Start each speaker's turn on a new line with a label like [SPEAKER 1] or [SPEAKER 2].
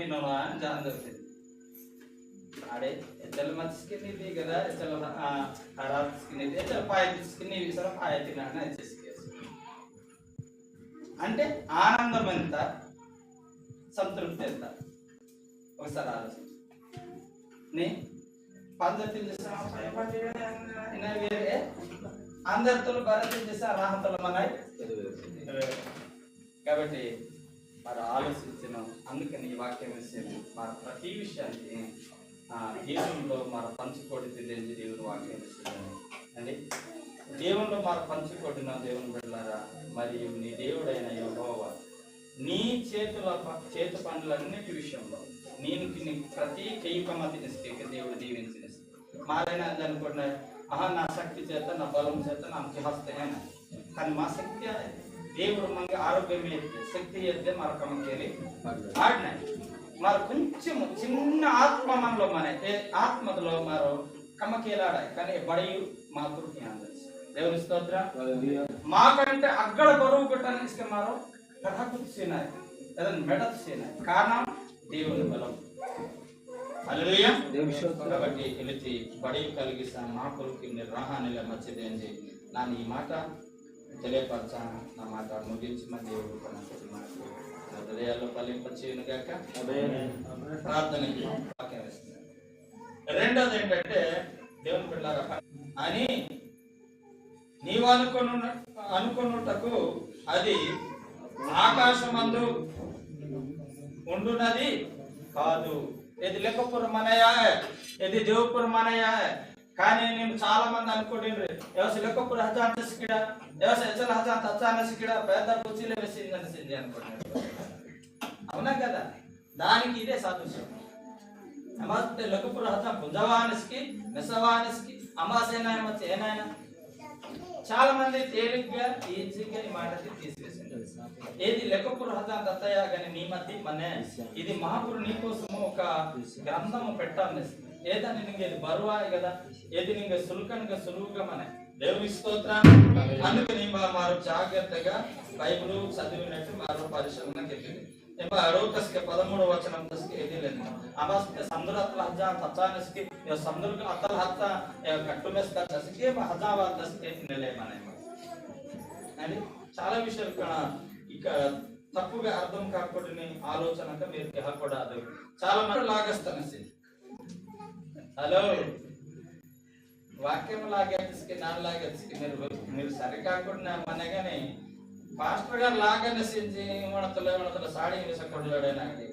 [SPEAKER 1] जान दे अरे चल मत स्किनी भी गदा चल हरात स्किनी भी चल पाय स्किनी भी सर पाय తినానా చేసుకేసి అంటే ఆనందం ఎంత సంతృప్తి ఎంత ఒకసారి ఆలోచించు నే పద్ధతి చేసా పైపటి ఇనా వేరే అందరితో భారత చేసా రాహతల మనాయి కాబట్టి మరి ఆలోచించిన అందుకని ఈ వాక్యం విషయం మరి ప్రతి విషయానికి దేవునిలో మన పంచుకోటి తెలియని దేవుని వాక్యం అండి దేవునిలో మన పంచుకోటిన దేవుని బిడ్డలారా మరియు నీ దేవుడైన యెహోవా నీ చేతి పనులన్నిటి విషయంలో నీ ప్రతి కైకమతినిస్తే దేవుడు దీవించిన మారైనా అనుకుంటున్నా నా శక్తి చేత నా బలం చేత నాకు హస్తేన కానీ మా శక్తి దేవుడు మనకి ఆరోగ్యం శక్తి చేస్తే మరొకమకేలి ఆడినాయి మరి కొంచెం చిన్న ఆత్మ మనలో మన ఆత్మలో మరో కమ్మకేలాడాయి కానీ బడియు మా పురుకి అందరి దేవుని స్తోత్ర మాకంటే అక్కడ బరువు కొట్టడానికి మరో కథకున్నాయి ఏదైనా మెడత్సినాయి కారణం దేవుని బలం హల్లెలూయా కాబట్టి పిలిచి బడి కలిగిస్తా మా పురుకి నిర్వహణలో మంచిది అని ನಾನು ఈ మాట తెలియపరచా నా మాట ముగించిన దేవుడు మాకు హృదయాల్లో ఫలింపచేయును గాక ప్రార్థనకి వాక్యం ఇస్తున్నాను. రెండోది ఏంటంటే దేవుని బిడ్డలారా అని నీవు అనుకొనుటకు అది ఆకాశమందు ఉండునది కాదు. ఇది లెక్కపురమనయా ఇది దేవుపురమనయా కానీ నేను చాలా మంది అనుకోండి ఎవరు లెక్కపుర హజార్ సిక్కిడా ఎవరు ఎచ్చల హజార్ తచ్చాన సిక్కిడా పెద్ద కుర్చీలో వేసింది అనుకోండి. అవునా కదా? దానికి ఇదే సాదృశ్యం. నమస్తే లెక్కపుర హజార్ బుధవానిస్కి మెసవానిస్కి అమాసేనాయన వచ్చి ఏనాయన చాలా మంది తేలిగ్గా ఈజీగా ఈ మాటకి తీసివేసింది. ఏది లెక్కపుర హజార్ దత్తయ్య కానీ నీ మధ్య మనే ఇది మహాపురు నీ కోసము ఒక గ్రంథము పెట్టాలి. ఏదని నింగే ఇది బరువాయి కదా ఏది నింగే సులుకనుగా సులువుగా మన దేవుని స్తోత్రం. అందుకని మారు జాగ్రత్తగా బైబిల్ చదివినట్టు మారు పరిశోధనకి వెళ్ళింది. एबा अरोकस के 13 वचనం तस्के एदी लेन आवाज समुद्र अतल हजा तचानस के समुद्र के अतल हता कट्टुमेस का तस्के हजावा तस्के नेले माने అని చాలా విషయాలు ఇక తప్పుగా అర్థం కాకూడని ఆలోచనక మీరు కేహకూడదు. చాలా మంది లాగేస్తానసి హలో వాక్యం లాగేస్కి నాన్ లాగేస్కి మీరు సరి కాకుండా మనగానే పాస్టర్ గారు లాగనేసింది మనతల సాడి వేసకొడలేడని